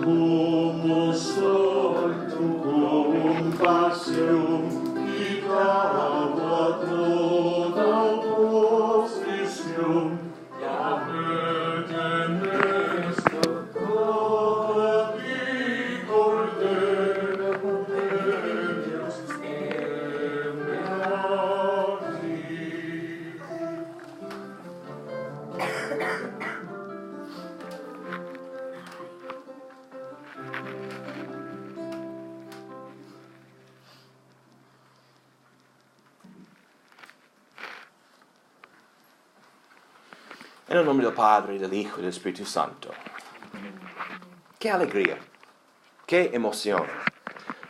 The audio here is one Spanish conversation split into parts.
como soy tu compasión y clava toda oposición. Ya pertenezco todo a ti, Cordero de Dios, heme aquí. En el nombre del Padre, del Hijo y del Espíritu Santo. ¡Qué alegría! ¡Qué emoción!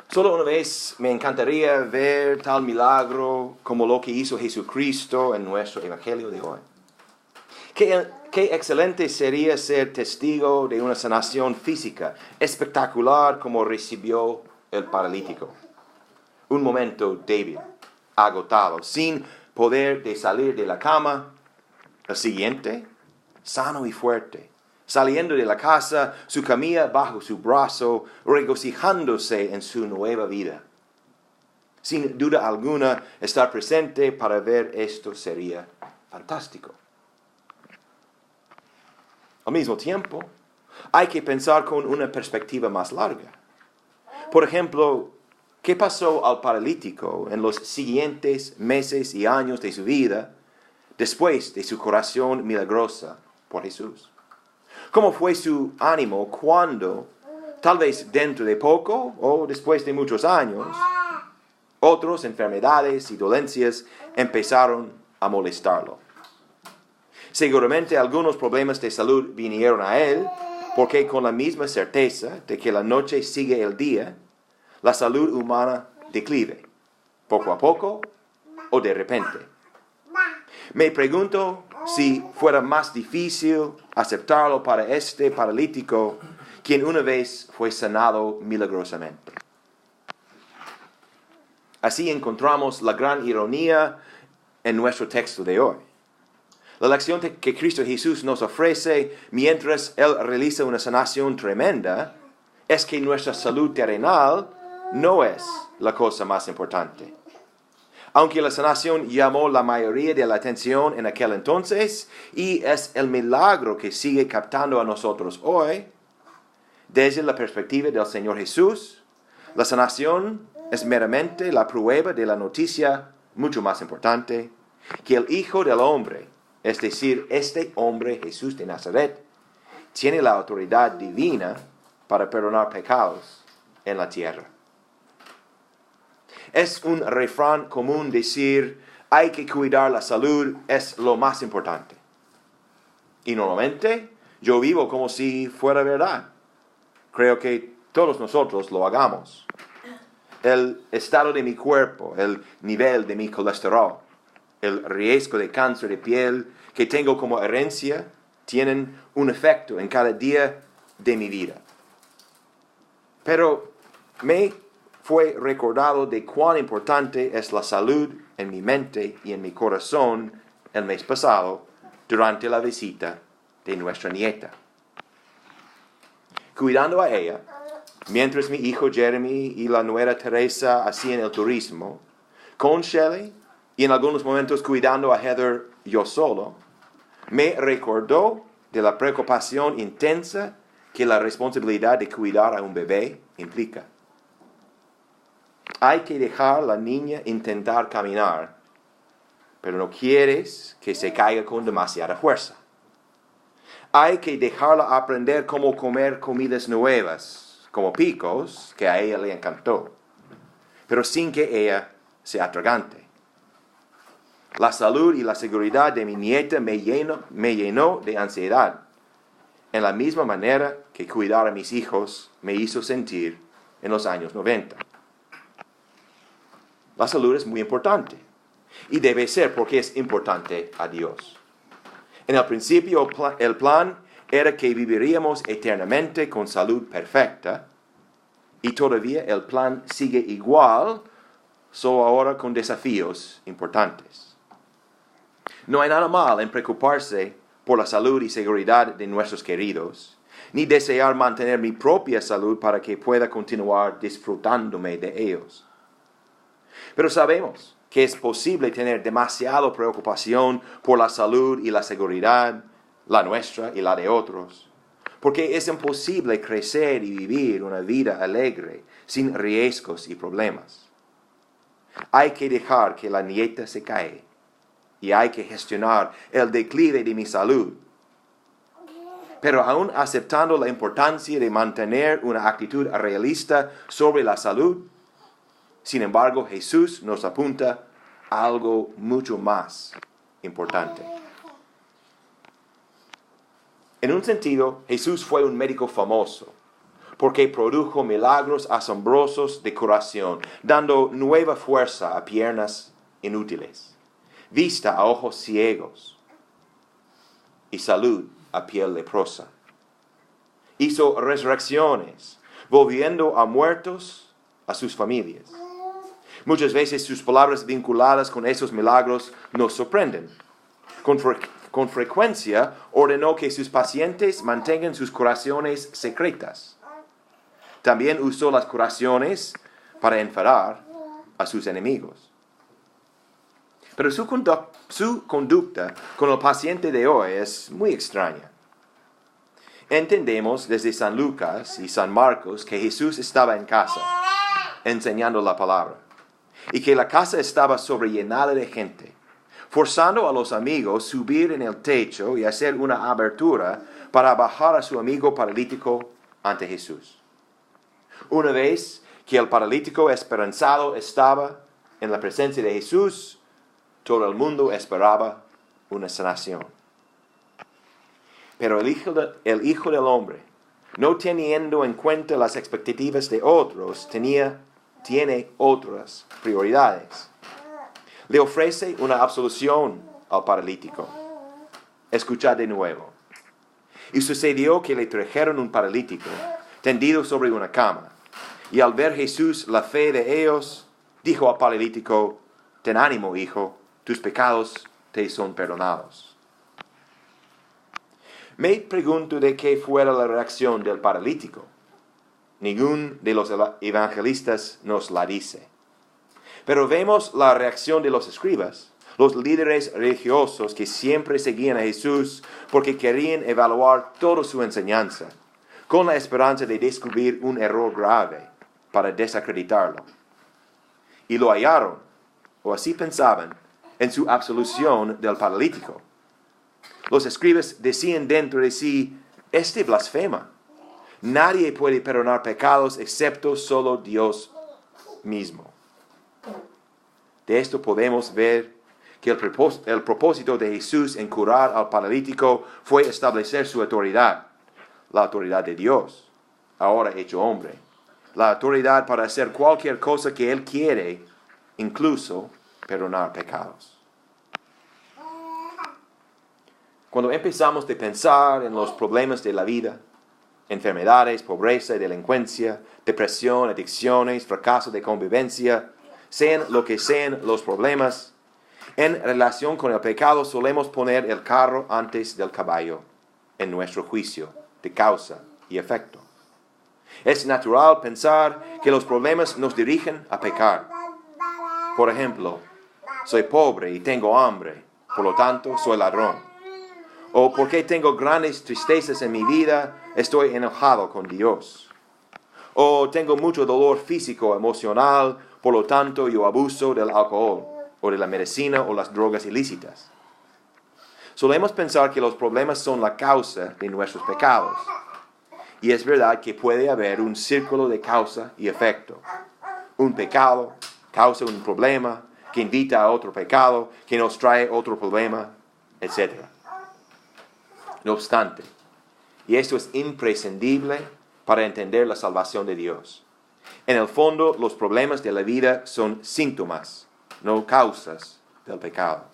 Solo una vez me encantaría ver tal milagro como lo que hizo Jesucristo en nuestro Evangelio de hoy. Qué excelente sería ser testigo de una sanación física espectacular como recibió el paralítico. Un momento débil, agotado, sin poder de salir de la cama. El siguiente, sano y fuerte, saliendo de la casa, su camilla bajo su brazo, regocijándose en su nueva vida. Sin duda alguna, estar presente para ver esto sería fantástico. Al mismo tiempo, hay que pensar con una perspectiva más larga. Por ejemplo, ¿qué pasó al paralítico en los siguientes meses y años de su vida después de su curación milagrosa por Jesús? ¿Cómo fue su ánimo cuando, tal vez dentro de poco o después de muchos años, otras enfermedades y dolencias empezaron a molestarlo? Seguramente algunos problemas de salud vinieron a él porque con la misma certeza de que la noche sigue el día, la salud humana declive, poco a poco o de repente. Me pregunto si fuera más difícil aceptarlo para este paralítico, quien una vez fue sanado milagrosamente. Así encontramos la gran ironía en nuestro texto de hoy. La lección que Cristo Jesús nos ofrece mientras Él realiza una sanación tremenda es que nuestra salud terrenal no es la cosa más importante. Aunque la sanación llamó la mayoría de la atención en aquel entonces y es el milagro que sigue captando a nosotros hoy, desde la perspectiva del Señor Jesús, la sanación es meramente la prueba de la noticia mucho más importante, que el Hijo del Hombre, es decir, este hombre Jesús de Nazaret, tiene la autoridad divina para perdonar pecados en la tierra. Es un refrán común decir, hay que cuidar la salud, es lo más importante. Y normalmente yo vivo como si fuera verdad. Creo que todos nosotros lo hagamos. El estado de mi cuerpo, el nivel de mi colesterol, el riesgo de cáncer de piel que tengo como herencia, tienen un efecto en cada día de mi vida. Pero me fue recordado de cuán importante es la salud en mi mente y en mi corazón el mes pasado durante la visita de nuestra nieta. Cuidando a ella, mientras mi hijo Jeremy y la nuera Teresa hacían el turismo, con Shelley y en algunos momentos cuidando a Heather yo solo, me recordó de la preocupación intensa que la responsabilidad de cuidar a un bebé implica. Hay que dejar a la niña intentar caminar, pero no quieres que se caiga con demasiada fuerza. Hay que dejarla aprender cómo comer comidas nuevas, como picos, que a ella le encantó, pero sin que ella sea atragante. La salud y la seguridad de mi nieta me llenó de ansiedad, en la misma manera que cuidar a mis hijos me hizo sentir en los años 90. La salud es muy importante, y debe ser porque es importante a Dios. En el principio, el plan era que viviríamos eternamente con salud perfecta, y todavía el plan sigue igual, solo ahora con desafíos importantes. No hay nada mal en preocuparse por la salud y seguridad de nuestros queridos, ni desear mantener mi propia salud para que pueda continuar disfrutándome de ellos. Pero sabemos que es posible tener demasiada preocupación por la salud y la seguridad, la nuestra y la de otros, porque es imposible crecer y vivir una vida alegre sin riesgos y problemas. Hay que dejar que la nieta se caiga y hay que gestionar el declive de mi salud. Pero aún aceptando la importancia de mantener una actitud realista sobre la salud, sin embargo, Jesús nos apunta a algo mucho más importante. En un sentido, Jesús fue un médico famoso, porque produjo milagros asombrosos de curación, dando nueva fuerza a piernas inútiles, vista a ojos ciegos y salud a piel leprosa. Hizo resurrecciones, volviendo a muertos a sus familias. Muchas veces sus palabras vinculadas con esos milagros nos sorprenden. Con frecuencia ordenó que sus pacientes mantengan sus curaciones secretas. También usó las curaciones para enfadar a sus enemigos. Pero su conducta con el paciente de hoy es muy extraña. Entendemos desde San Lucas y San Marcos que Jesús estaba en casa, enseñando la palabra, y que la casa estaba sobrellenada de gente, forzando a los amigos a subir en el techo y hacer una abertura para bajar a su amigo paralítico ante Jesús. Una vez que el paralítico esperanzado estaba en la presencia de Jesús, todo el mundo esperaba una sanación. Pero el Hijo del Hombre, no teniendo en cuenta las expectativas de otros, tiene otras prioridades. Le ofrece una absolución al paralítico. Escuchad de nuevo. Y sucedió que le trajeron un paralítico, tendido sobre una cama. Y al ver Jesús la fe de ellos, dijo al paralítico: ten ánimo, hijo, tus pecados te son perdonados. Me pregunto de qué fuera la reacción del paralítico. Ningún de los evangelistas nos la dice. Pero vemos la reacción de los escribas, los líderes religiosos que siempre seguían a Jesús porque querían evaluar toda su enseñanza, con la esperanza de descubrir un error grave para desacreditarlo. Y lo hallaron, o así pensaban, en su absolución del paralítico. Los escribas decían dentro de sí: este blasfema. Nadie puede perdonar pecados excepto solo Dios mismo. De esto podemos ver que el propósito de Jesús en curar al paralítico fue establecer su autoridad, la autoridad de Dios, ahora hecho hombre, la autoridad para hacer cualquier cosa que Él quiere, incluso perdonar pecados. Cuando empezamos a pensar en los problemas de la vida, enfermedades, pobreza, delincuencia, depresión, adicciones, fracaso de convivencia, sean lo que sean los problemas, en relación con el pecado solemos poner el carro antes del caballo en nuestro juicio de causa y efecto. Es natural pensar que los problemas nos dirigen a pecar. Por ejemplo, soy pobre y tengo hambre, por lo tanto soy ladrón. O porque tengo grandes tristezas en mi vida, estoy enojado con Dios. O tengo mucho dolor físico o emocional, por lo tanto yo abuso del alcohol, o de la medicina o las drogas ilícitas. Solemos pensar que los problemas son la causa de nuestros pecados. Y es verdad que puede haber un círculo de causa y efecto. Un pecado causa un problema, que invita a otro pecado, que nos trae otro problema, etc. No obstante, y esto es imprescindible para entender la salvación de Dios, en el fondo los problemas de la vida son síntomas, no causas del pecado.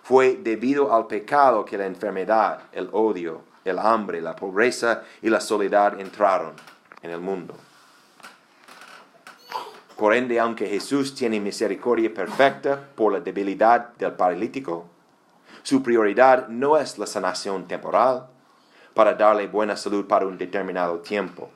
Fue debido al pecado que la enfermedad, el odio, el hambre, la pobreza y la soledad entraron en el mundo. Por ende, aunque Jesús tiene misericordia perfecta por la debilidad del paralítico, su prioridad no es la sanación temporal, para darle buena salud para un determinado tiempo.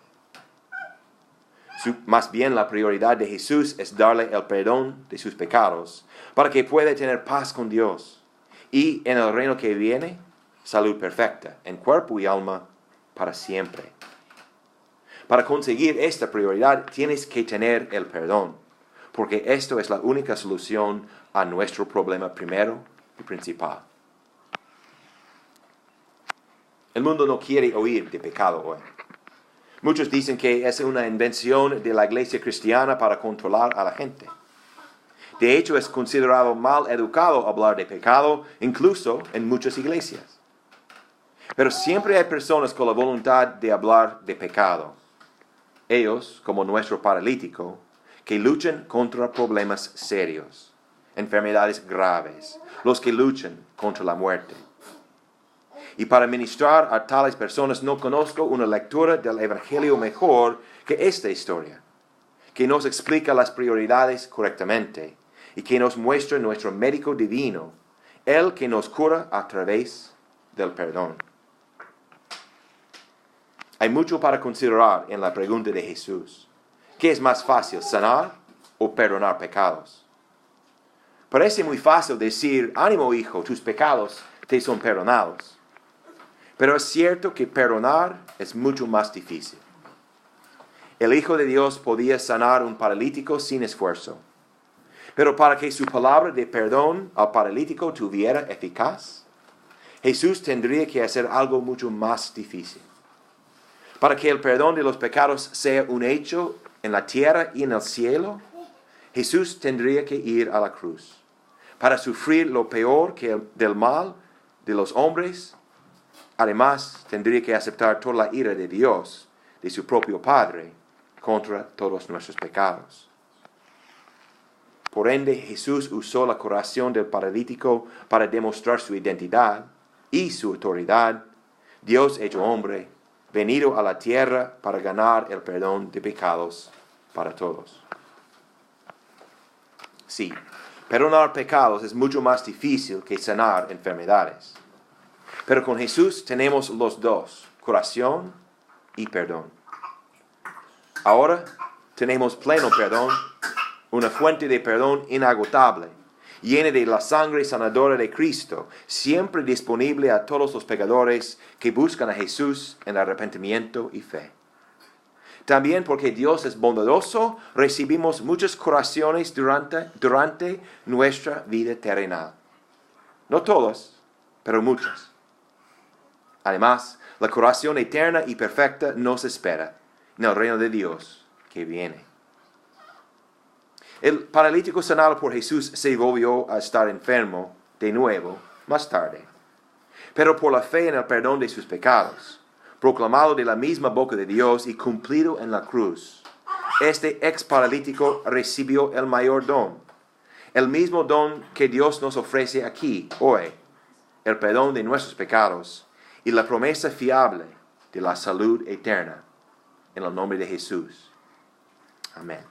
Más bien la prioridad de Jesús es darle el perdón de sus pecados para que pueda tener paz con Dios y en el reino que viene, salud perfecta en cuerpo y alma para siempre. Para conseguir esta prioridad tienes que tener el perdón, porque esto es la única solución a nuestro problema primero y principal. El mundo no quiere oír de pecado hoy. Muchos dicen que es una invención de la iglesia cristiana para controlar a la gente. De hecho, es considerado mal educado hablar de pecado, incluso en muchas iglesias. Pero siempre hay personas con la voluntad de hablar de pecado. Ellos, como nuestro paralítico, que luchan contra problemas serios, enfermedades graves, los que luchan contra la muerte. Y para ministrar a tales personas no conozco una lectura del Evangelio mejor que esta historia, que nos explica las prioridades correctamente y que nos muestra nuestro médico divino, el que nos cura a través del perdón. Hay mucho para considerar en la pregunta de Jesús. ¿Qué es más fácil, sanar o perdonar pecados? Parece muy fácil decir, ánimo hijo, tus pecados te son perdonados. Pero es cierto que perdonar es mucho más difícil. El Hijo de Dios podía sanar un paralítico sin esfuerzo. Pero para que su palabra de perdón al paralítico tuviera eficaz, Jesús tendría que hacer algo mucho más difícil. Para que el perdón de los pecados sea un hecho en la tierra y en el cielo, Jesús tendría que ir a la cruz para sufrir lo peor del mal de los hombres. Además, tendría que aceptar toda la ira de Dios, de su propio Padre, contra todos nuestros pecados. Por ende, Jesús usó la curación del paralítico para demostrar su identidad y su autoridad, Dios hecho hombre, venido a la tierra para ganar el perdón de pecados para todos. Sí, perdonar pecados es mucho más difícil que sanar enfermedades. Pero con Jesús tenemos los dos, curación y perdón. Ahora tenemos pleno perdón, una fuente de perdón inagotable, llena de la sangre sanadora de Cristo, siempre disponible a todos los pecadores que buscan a Jesús en arrepentimiento y fe. También porque Dios es bondadoso, recibimos muchas curaciones durante nuestra vida terrenal. No todas, pero muchas. Además, la curación eterna y perfecta nos espera en el reino de Dios que viene. El paralítico sanado por Jesús se volvió a estar enfermo de nuevo más tarde. Pero por la fe en el perdón de sus pecados, proclamado de la misma boca de Dios y cumplido en la cruz, este ex paralítico recibió el mayor don, el mismo don que Dios nos ofrece aquí, hoy, el perdón de nuestros pecados y la promesa fiable de la salud eterna. En el nombre de Jesús. Amén.